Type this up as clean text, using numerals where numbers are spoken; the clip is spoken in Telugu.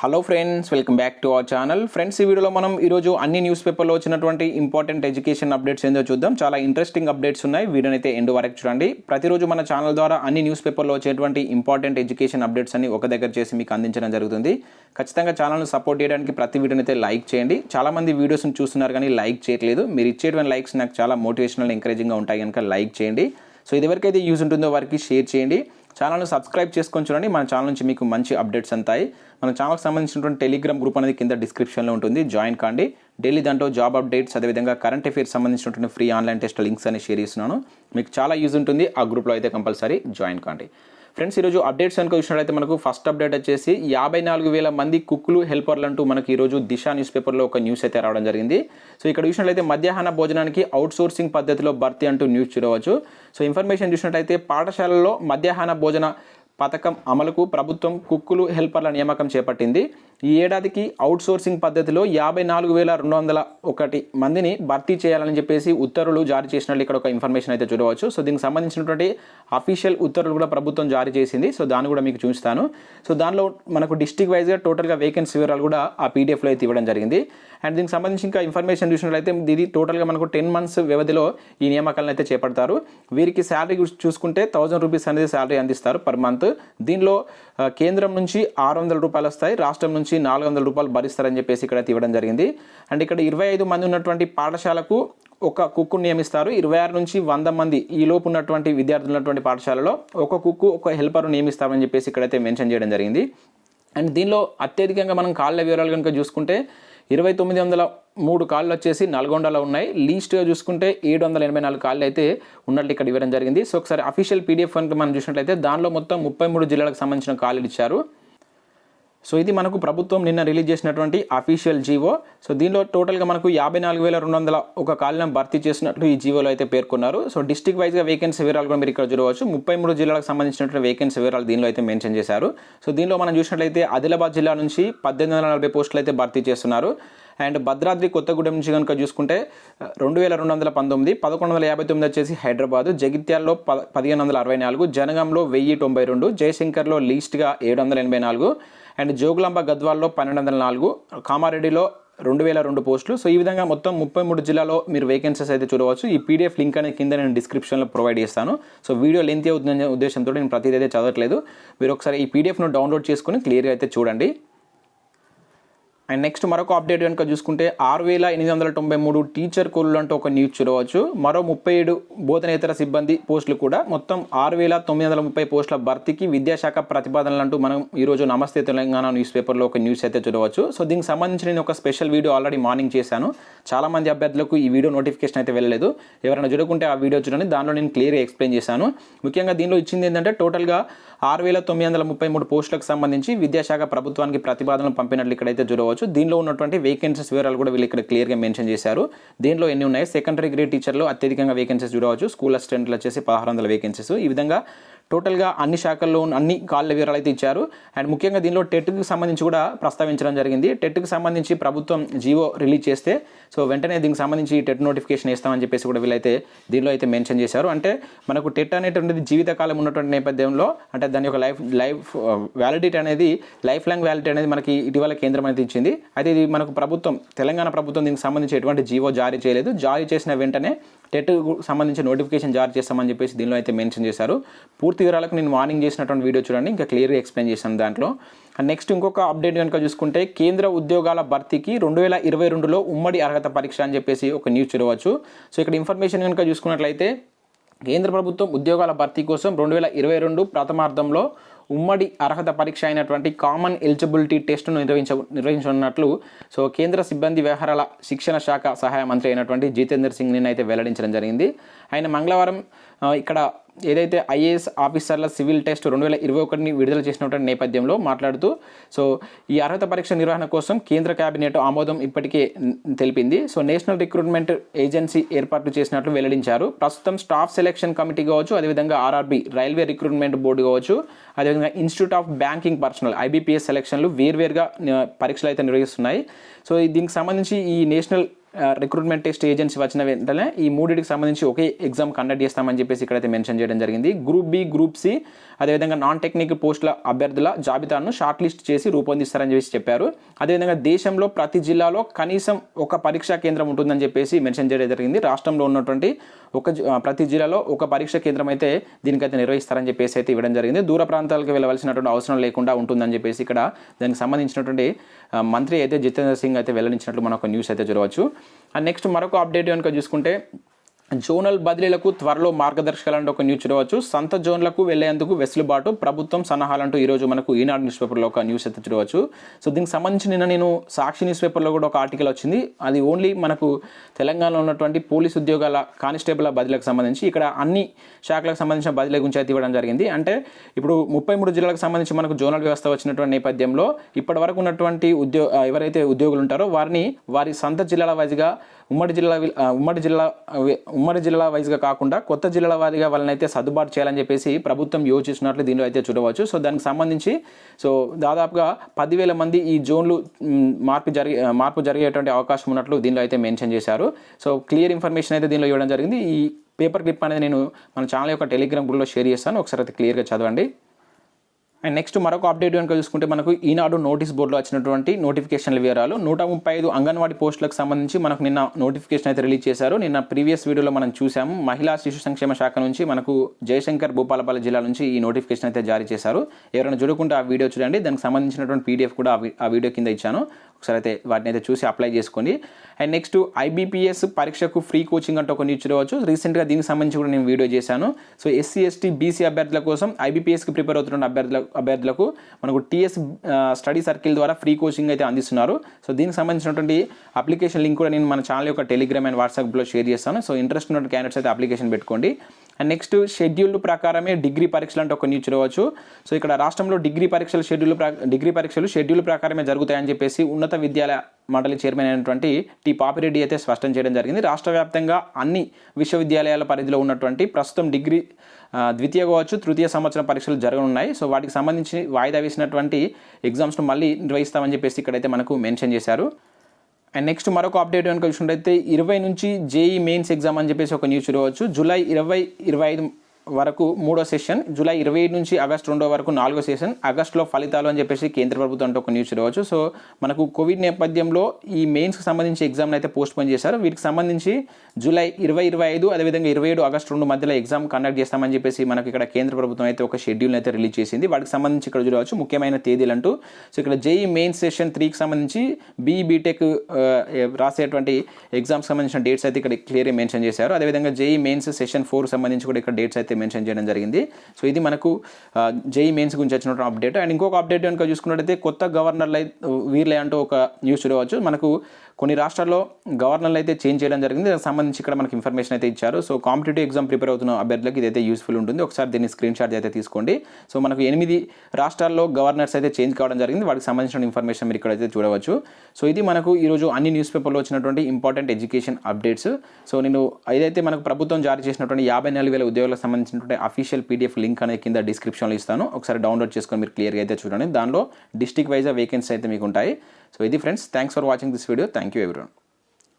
Hello friends, welcome back to our channel. Friends, ఈ వీడియోలో మనం ఈరోజు అన్ని న్యూస్ పేపర్లో వచ్చినటువంటి ఇంపార్టెంట్ ఎడ్యుకేషన్ అప్డేట్స్ ఏందో చూద్దాం. చాలా ఇంట్రెస్టింగ్ అప్డేట్స్ ఉన్నాయి. వీడియోని అయితే ఎండ్ వరకు చూడండి. ప్రతిరోజు మన ఛానల్ ద్వారా అన్ని న్యూస్ పేపర్లో వచ్చేటువంటి ఇంపార్టెంట్ ఎడ్యుకేషన్ అప్డేట్స్ అన్ని ఒక దగ్గర చేసి మీకు అందించడం జరుగుతుంది. ఖచ్చితంగా ఛానల్ను సపోర్ట్ చేయడానికి ప్రతి వీడియోని అయితే లైక్ చేయండి. చాలామంది వీడియోస్ని చూస్తున్నారు కానీ లైక్ చేయట్లేదు. మీరు ఇచ్చేటువంటి లైక్స్ నాకు చాలా మోటివేషనల్, ఎంకరేజింగ్గా ఉంటాయి కనుక లైక్ చేయండి. సో ఇది ఎవరికైతే యూజ్ ఉంటుందో వారికి షేర్ చేయండి. ఛానల్ను సబ్స్క్రైబ్ చేసుకొని చూడండి. మన ఛానల్ నుంచి మీకు మంచి అప్డేట్స్ అంతాయి. మన ఛానల్కి సంబంధించినటువంటి టెలిగ్రామ్ గ్రూప్ అనేది కింద డిస్క్రిప్షన్లో ఉంటుంది, జాయిన్ కాండి. డైలీ దాంట్లో జాబ్ అప్డేట్స్, అదేవిధంగా కరెంట్ అఫైర్స్ సంబంధించినటువంటి ఫ్రీ ఆన్లైన్ టెస్ట్ లింక్స్ అని షేర్ చేస్తున్నాను. మీకు చాలా యూజ్ ఉంటుంది. ఆ గ్రూప్లో అయితే కంపల్సరీ జాయిన్ కాండి. ఫ్రెండ్స్, ఈరోజు అప్డేట్స్ కనుక చూసినట్లయితే మనకు ఫస్ట్ అప్డేట్ వచ్చేసి 54,000 మంది కుక్కులు, హెల్పర్లు అంటూ మనకి ఈరోజు దిశ న్యూస్ పేపర్లో ఒక న్యూస్ అయితే రావడం జరిగింది. సో ఇక్కడ చూసినట్లయితే మధ్యాహ్న భోజనానికి అవుట్సోర్సింగ్ పద్ధతిలో భర్తీ అంటూ న్యూస్ చూడవచ్చు. సో ఇన్ఫర్మేషన్ చూసినట్లయితే పాఠశాలల్లో మధ్యాహ్న భోజన పథకం అమలుకు ప్రభుత్వం కుక్కులు, హెల్పర్ల నియామకం చేపట్టింది. ఈ ఏడాదికి అవుట్సోర్సింగ్ పద్ధతిలో 54,201 మందిని భర్తీ చేయాలని చెప్పేసి ఉత్తర్వులు జారీ చేసినట్లు ఇక్కడ ఒక ఇన్ఫర్మేషన్ అయితే చూడవచ్చు. సో దీనికి సంబంధించినటువంటి అఫీషియల్ ఉత్తర్వులు కూడా ప్రభుత్వం జారీ చేసింది. సో దాన్ని కూడా మీకు చూస్తాను. సో దానిలో మనకు డిస్ట్రిక్ట్ వైజ్గా టోటల్గా వేకెన్సీ వివరాలు కూడా ఆ పీడిఎఫ్లో అయితే ఇవ్వడం జరిగింది. అండ్ దీనికి సంబంధించి ఇంకా ఇన్ఫర్మేషన్ చూసినట్లయితే ఇది టోటల్గా మనకు 10 months వ్యవధిలో ఈ నియామకాలను అయితే చేపడతారు. వీరికి శాలరీ చూసుకుంటే 1,000 రూపీస్ అనేది శాలరీ అందిస్తారు పర్ మంత్. దీనిలో కేంద్రం నుంచి 600 రూపాయలు వస్తాయి, రాష్ట్రం నుంచి 400 రూపాయలు భరిస్తారని చెప్పేసి ఇక్కడ ఇవ్వడం జరిగింది. అండ్ ఇక్కడ 25 మంది ఉన్నటువంటి పాఠశాలకు ఒక కుక్కును నియమిస్తారు. 26 నుంచి 100 మంది ఈ లోపు ఉన్నటువంటి విద్యార్థులు ఉన్నటువంటి పాఠశాలలో ఒక కుక్కు, ఒక హెల్పర్ నియమిస్తారని చెప్పేసి ఇక్కడైతే మెన్షన్ చేయడం జరిగింది. అండ్ దీనిలో అత్యధికంగా మనం కాళ్ళ వివరాలు కనుక చూసుకుంటే 2,903 కాళ్ళు వచ్చేసి నల్గొండలో ఉన్నాయి. లీస్ట్గా చూసుకుంటే 784 కాళ్ళు అయితే ఉన్నట్లు ఇక్కడ ఇవ్వడం జరిగింది. సో ఒకసారి అఫీషియల్ పీడిఎఫ్ కనుక మనం చూసినట్లయితే దానిలో మొత్తం 33 జిల్లాలకు సంబంధించిన కాళ్ళు ఇచ్చారు. సో ఇది మనకు ప్రభుత్వం నిన్న రిలీజ్ చేసినటువంటి అఫీషియల్ జీవో. సో దీనిలో టోటల్గా మనకు 54,201 కాళ్ళను భర్తీ చేసినట్లు ఈ జీవోలో అయితే పేర్కొన్నారు. సో డిస్ట్రిక్ట్ వైజ్గా వేకెన్సీ వివరాలు కూడా మీరు ఇక్కడ చూడవచ్చు. 33 జిల్లాలకు సంబంధించినటువంటి వేకెన్సీ వివరాలు దీనిలో అయితే మెన్షన్ చేశారు. సో దీనిలో మనం చూసినట్లయితే ఆదిలాబాద్ జిల్లా నుంచి 1840 పోస్టులు అయితే భర్తీ చేస్తున్నారు. అండ్ భద్రాద్రి కొత్తగూడెం నుంచి కనుక చూసుకుంటే 2,219, 1,159 వచ్చేసి హైదరాబాద్, జగిత్యాలలో 1,564, జనగాంలో 1,092, జయశంకర్లో లీస్ట్గా 784, అండ్ జోగులాంబ గద్వాల్లో 1,204, కామారెడ్డిలో 2,002 పోస్టులు. సో ఈ విధంగా మొత్తం 33 జిల్లాలో మీరు వేకెన్సీస్ అయితే చూడవచ్చు. ఈ పీడిఎఫ్ లింక్ అనేది కింద నేను డిస్క్రిప్షన్లో ప్రొవైడ్ చేస్తాను. సో వీడియో లెంత్ అవుతుందనే ఉద్దేశంతో నేను ప్రతిదీ అయితే చదవట్లేదు. మీరు ఒకసారి ఈ పీడిఎఫ్ను డౌన్లోడ్ చేసుకుని క్లియర్గా అయితే చూడండి. అండ్ నెక్స్ట్ మరొక అప్డేట్ కనుక చూసుకుంటే 6,893 టీచర్ కోర్లు అంటూ ఒక న్యూస్ చూడవచ్చు. మరో 37 బోధనేతర సిబ్బంది పోస్టులు కూడా మొత్తం 6,930 పోస్టుల భర్తీకి విద్యాశాఖ ప్రతిపాదనలు అంటూ మనం ఈరోజు నమస్తే తెలంగాణ న్యూస్ పేపర్లో ఒక న్యూస్ అయితే చూడవచ్చు. సో దీనికి సంబంధించి నేను ఒక స్పెషల్ వీడియో ఆల్రెడీ మార్నింగ్ చేశాను. చాలామంది అభ్యర్థులకు ఈ వీడియో నోటిఫికేషన్ అయితే వెళ్ళలేదు. ఎవరైనా చూడకుంటే ఆ వీడియో చూడండి, దానిలో నేను క్లియర్గా ఎక్స్ప్లెయిన్ చేశాను. ముఖ్యంగా దీనిలో ఇచ్చింది ఏంటంటే టోటల్గా 6,933 పోస్టులకు సంబంధించి విద్యాశాఖ ప్రభుత్వానికి ప్రతిపాదనలు పంపినట్లు ఇక్కడైతే చూడవచ్చు. దీనిలో ఉన్నటువంటి వేకెన్సీస్ వివరాలు కూడా వీళ్ళు ఇక్కడ క్లియర్గా మెన్షన్ చేశారు. దీనిలో ఎన్ని ఉన్నాయి? సెకండరీ గ్రేడ్ టీచర్లు అత్యధికంగా వేకెన్సీస్ చూడవచ్చు. స్కూల్ అసిస్టెంట్లు వచ్చేసి 1,600 వేకెన్సీస్. ఈ విధంగా టోటల్గా అన్ని శాఖల్లో అన్ని కాళ్ళ వివరాలు అయితే ఇచ్చారు. అండ్ ముఖ్యంగా దీనిలో టెట్కి సంబంధించి కూడా ప్రస్తావించడం జరిగింది. టెట్కి సంబంధించి ప్రభుత్వం జీవో రిలీజ్ చేస్తే సో వెంటనే దీనికి సంబంధించి టెట్ నోటిఫికేషన్ ఇస్తామని చెప్పేసి కూడా వీళ్ళైతే దీనిలో అయితే మెన్షన్ చేశారు. అంటే మనకు టెట్ అనేటువంటిది జీవితకాలం ఉన్నటువంటి నేపథ్యంలో, అంటే దాని యొక్క లైఫ్ వ్యాలిడిటీ అనేది, లైఫ్ లాంగ్ వ్యాలిడిటీ అనేది మనకి ఇటీవల కేంద్రం అనేది ఇచ్చింది. అయితే ఇది మనకు ప్రభుత్వం, తెలంగాణ ప్రభుత్వం దీనికి సంబంధించి ఎటువంటి జీవో జారీ చేయలేదు. జారీ చేసిన వెంటనే టెట్ సంబంధించి నోటిఫికేషన్ జారీ చేస్తామని చెప్పేసి దీనిలో అయితే మెన్షన్ చేశారు. పూర్తి వివరాలకు నేను మార్నింగ్ చేసినటువంటి వీడియో చూడండి, ఇంకా క్లియర్గా ఎక్స్ప్లెయిన్ చేశాను దాంట్లో. అండ్ నెక్స్ట్ ఇంకొక అప్డేట్ కనుక చూసుకుంటే కేంద్ర ఉద్యోగాల భర్తీకి 2022లో ఉమ్మడి అర్హత పరీక్ష అని చెప్పేసి ఒక న్యూస్ చూడవచ్చు. సో ఇక్కడ ఇన్ఫర్మేషన్ కనుక చూసుకున్నట్లయితే కేంద్ర ప్రభుత్వం ఉద్యోగాల భర్తీ కోసం 2022 ప్రథమార్థంలో ఉమ్మడి అర్హత పరీక్ష అయినటువంటి కామన్ ఎలిజిబిలిటీ టెస్ట్ను నిర్వహించనున్నట్లు సో కేంద్ర సిబ్బంది వ్యవహారాల శిక్షణ శాఖ సహాయ మంత్రి అయినటువంటి జితేందర్ సింగ్ నిన్న అయితే వెల్లడించడం జరిగింది. ఆయన మంగళవారం ఇక్కడ ఏదైతే ఐఏఎస్ ఆఫీసర్ల సివిల్ టెస్ట్ 2021ని విడుదల చేసినటువంటి నేపథ్యంలో మాట్లాడుతూ సో ఈ అర్హత పరీక్ష నిర్వహణ కోసం కేంద్ర కేబినెట్ ఆమోదం ఇప్పటికే తెలిపింది. సో నేషనల్ రిక్రూట్మెంట్ ఏజెన్సీ ఏర్పాటు చేసినట్లు వెల్లడించారు. ప్రస్తుతం స్టాఫ్ సెలెక్షన్ కమిటీ కావచ్చు, అదేవిధంగా ఆర్ఆర్బి రైల్వే రిక్రూట్మెంట్ బోర్డు కావచ్చు, అదేవిధంగా institute of banking personnel IBPS సెలక్షన్లు వేర్వేరుగా పరీక్షలు అయితే నిర్వహిస్తున్నాయి. సో దీనికి సంబంధించి ఈ నేషనల్ రిక్రూట్మెంట్ టెస్ట్ ఏజెన్సీ వచ్చిన వెంటనే ఈ మూడింటికి సంబంధించి ఒకే ఎగ్జామ్ కండక్ట్ చేస్తామని చెప్పేసి ఇక్కడైతే మెన్షన్ చేయడం జరిగింది. గ్రూప్ బి, గ్రూప్ సి అదేవిధంగా నాన్ టెక్నికల్ పోస్టుల అభ్యర్థుల జాబితాను షార్ట్ లిస్ట్ చేసి రూపొందిస్తారని చెప్పేసి చెప్పారు. అదేవిధంగా దేశంలో ప్రతి జిల్లాలో కనీసం ఒక పరీక్షా కేంద్రం ఉంటుందని చెప్పేసి మెన్షన్ చేయడం జరిగింది. రాష్ట్రంలో ఉన్నటువంటి ప్రతి జిల్లాలో ఒక పరీక్షా కేంద్రం అయితే దీనికైతే నిర్వహిస్తారని చెప్పేసి అయితే ఇవ్వడం జరిగింది. దూర ప్రాంతాలకు వెళ్ళవలసినటువంటి అవసరం లేకుండా ఉంటుందని చెప్పేసి ఇక్కడ దానికి సంబంధించినటువంటి మంత్రి అయితే జితేంద్ర సింగ్ అయితే వెల్లడించినట్లు మనం ఒక న్యూస్ అయితే చూడవచ్చు. అండ్ నెక్స్ట్ మరొక అప్డేట్ కనుక చూసుకుంటే జోనల్ బదిలీలకు త్వరలో మార్గదర్శకాలంటూ ఒక న్యూస్ చూడవచ్చు. సంత జోన్లకు వెళ్లేందుకు వెసులుబాటు ప్రభుత్వం సన్నాహాలంటూ ఈరోజు మనకు ఈనాడు న్యూస్ పేపర్లో ఒక న్యూస్ అయితే చూడవచ్చు. సో దీనికి సంబంధించి నిన్న నేను సాక్షి న్యూస్ పేపర్లో కూడా ఒక ఆర్టికల్ వచ్చింది. అది ఓన్లీ మనకు తెలంగాణలో ఉన్నటువంటి పోలీస్ ఉద్యోగాల కానిస్టేబుల్ బదిలీలకు సంబంధించి ఇక్కడ అన్ని శాఖలకు సంబంధించిన బదిలీ గురించి అయితే ఇవ్వడం జరిగింది. అంటే ఇప్పుడు 33 జిల్లాలకు సంబంధించి మనకు జోనల్ వ్యవస్థ వచ్చినటువంటి నేపథ్యంలో ఇప్పటి వరకు ఉన్నటువంటి ఎవరైతే ఉద్యోగులు ఉంటారో వారిని వారి సొంత జిల్లాల వైజ్గా ఉమ్మడి జిల్లాల వైజ్గా కాకుండా కొత్త జిల్లాల వారీగా వాళ్ళని అయితే సర్దుబాటు చేయాలని చెప్పేసి ప్రభుత్వం యోచిస్తున్నట్లు దీనిలో అయితే చూడవచ్చు. సో దానికి సంబంధించి దాదాపుగా 10,000 మంది ఈ జోన్లు మార్పు జరిగేటువంటి అవకాశం ఉన్నట్లు దీనిలో అయితే మెన్షన్ చేశారు. సో క్లియర్ ఇన్ఫర్మేషన్ అయితే దీనిలో ఇవ్వడం జరిగింది. ఈ పేపర్ క్లిప్ అనేది నేను మన ఛానల్ యొక్క టెలిగ్రామ్ గ్రూప్లో షేర్ చేస్తాను, ఒకసారి అయితే క్లియర్గా చదవండి. అండ్ నెక్స్ట్ మరొక అప్డేట్ కనుక చూసుకుంటే మనకు ఈనాడు నోటీస్ బోర్డులో వచ్చినటువంటి నోటిఫికేషన్ల వివరాలు 135 అంగన్వాడీ పోస్టులకు సంబంధించి మనకు నిన్న నోటిఫికేషన్ అయితే రిలీజ్ చేశారు. నిన్న ప్రీవియస్ వీడియోలో మనం చూసాము. మహిళా శిశు సంక్షేమ శాఖ నుంచి మనకు జయశంకర్ భూపాలపల్లి జిల్లా నుంచి ఈ నోటిఫికేషన్ అయితే జారీ చేశారు. ఎవరైనా చూడకుంటే ఆ వీడియో చూడండి, దానికి సంబంధించినటువంటి PDF కూడా ఆ వీడియో కింద ఇచ్చాను, ఒకసారి అయితే వాటిని అయితే చూసి అప్లై చేసుకోండి. అండ్ నెక్స్ట్ IBPS పరీక్షకు ఫ్రీ కోచింగ్ అంటే ఒక న్యూస్ చూడవచ్చు. రీసెంట్గా దీనికి సంబంధించి కూడా నేను వీడియో చేశాను. సో SC, ST, BC అభ్యర్థుల కోసం IBPSకి ప్రిపేర్ అవుతున్న అభ్యర్థులకు మనకు TS స్టడీ సర్కిల్ ద్వారా ఫ్రీ కోచింగ్ అయితే అందిస్తున్నారు. సో దీనికి సంబంధించినటువంటి అప్లికేషన్ లింక్ కూడా నేను మన ఛానల్ యొక్క టెలిగ్రామ్ అండ్ వాట్సాప్లో షేర్ చేస్తాను. సో ఇంట్రెస్ట్ ఉన్న క్యాండిడేట్స్ అయితే అప్లికేషన్ పెట్టుకోండి. అండ్ నెక్స్ట్ షెడ్యూల్ ప్రకారమే డిగ్రీ పరీక్షలు అంటే ఒక న్యూస్ చూడవచ్చు. సో ఇక్కడ రాష్ట్రంలో డిగ్రీ పరీక్షలు షెడ్యూల్ ప్రకారమే జరుగుతాయని చెప్పేసి ఉన్నత విద్యాలయ మండలి చైర్మన్ అయినటువంటి టి పాపిరెడ్డి అయితే స్పష్టం చేయడం జరిగింది. రాష్ట్ర వ్యాప్తంగా అన్ని విశ్వవిద్యాలయాల పరిధిలో ఉన్నటువంటి ప్రస్తుతం డిగ్రీ ద్వితీయ కావచ్చు తృతీయ సంవత్సరం పరీక్షలు జరగనున్నాయి. సో వాటికి సంబంధించి వాయిదా వేసినటువంటి ఎగ్జామ్స్ను మళ్ళీ నిర్వహిస్తామని చెప్పేసి ఇక్కడైతే మనకు మెన్షన్ చేశారు. అండ్ నెక్స్ట్ మరొక అప్డేట్ కనుక చూసినట్టయితే 20 నుంచి JEE మెయిన్స్ ఎగ్జామ్ అని చెప్పేసి ఒక న్యూస్ చూడవచ్చు. జూలై 20-25 వరకు 3వ సెషన్, జూలై 27 నుంచి ఆగస్టు 2 వరకు 4వ సెషన్, ఆగస్టులో ఫలితాలు అని చెప్పేసి కేంద్ర ప్రభుత్వం అంటే ఒక న్యూస్ చూడవచ్చు. సో మనకు కోవిడ్ నేపథ్యంలో ఈ మెయిన్స్కి సంబంధించి ఎగ్జామ్ని అయితే పోస్ట్ పోన్ చేశారు. వీటికి సంబంధించి జూలై 20-25 అదేవిధంగా 27 ఆగస్టు 2 మధ్యలో ఎగ్జామ్ కండక్ట్ చేస్తామని చెప్పేసి మనకి ఇక్కడ కేంద్ర ప్రభుత్వం అయితే ఒక షెడ్యూల్ని అయితే రిలీజ్ చేసింది. వాటికి సంబంధించి ఇక్కడ చూడవచ్చు ముఖ్యమైన తేదీలు అంటూ. సో ఇక్కడ JEE మెయిన్స్ సెషన్ 3కి సంబంధించి BTech రాసేటువంటి ఎగ్జామ్కి సంబంధించిన డేట్స్ అయితే ఇక్కడ క్లియర్గా మెన్షన్ చేశారు. అదేవిధంగా JEE మెయిన్స్ సెషన్ 4 సంబంధించి కూడా ఇక్కడ డేట్స్ అయితే మెన్షన్ చేయడం జరిగింది. సో ఇది మనకు JEE మెయిన్స్ గురించి వచ్చినటువంటి అప్డేట్. అండ్ ఇంకొక అప్డేట్ కనుక చూసుకున్నట్టయితే కొత్త గవర్నర్లు వీర్లే అంటూ ఒక న్యూస్ చూడవచ్చు. మనకు కొన్ని రాష్ట్రాల్లో గవర్నర్లు అయితే చేంజ్ చేయడం జరిగింది. దానికి సంబంధించి ఇక్కడ మనకి ఇన్ఫర్మేషన్ అయితే ఇచ్చారు. సో కాంపిటేటివ్ ఎగ్జామ్ ప్రిపేర్ అవుతున్న అభ్యర్థులకు ఇదైతే యూస్ఫుల్ ఉంటుంది. ఒకసారి దీన్ని స్క్రీన్ షాట్ అయితే తీసుకోండి. సో మనకు 8 రాష్ట్రాల్లో గవర్నర్స్ అయితే చేంజ్ కావడం జరిగింది. వాటికి సంబంధించిన ఇన్ఫర్మేషన్ మీరు ఇక్కడైతే చూడవచ్చు. సో ఇది మనకు ఈరోజు అన్ని న్యూస్ పేపర్లో వచ్చినటువంటి ఇంపార్టెంట్ ఎడ్యుకేషన్ అప్డేట్స్. సో నేను ఏదైతే మనకు ప్రభుత్వం జారీ చేసినటువంటి 54,000 ఉద్యోగాలకు సంబంధించినటువంటి అఫీషియల్ PDF లింక్ అనేది కింద డిస్క్రిప్షన్లో ఇస్తాను. ఒకసారి డౌన్లోడ్ చేసుకొని మీరు క్లియర్గా అయితే చూడండి. దానిలో డిస్ట్రిక్ట్ వైజ్గా వేకెన్సీ అయితే మీకు ఉంటాయి. సో ఇది friends, thanks for watching this video. Thank you everyone.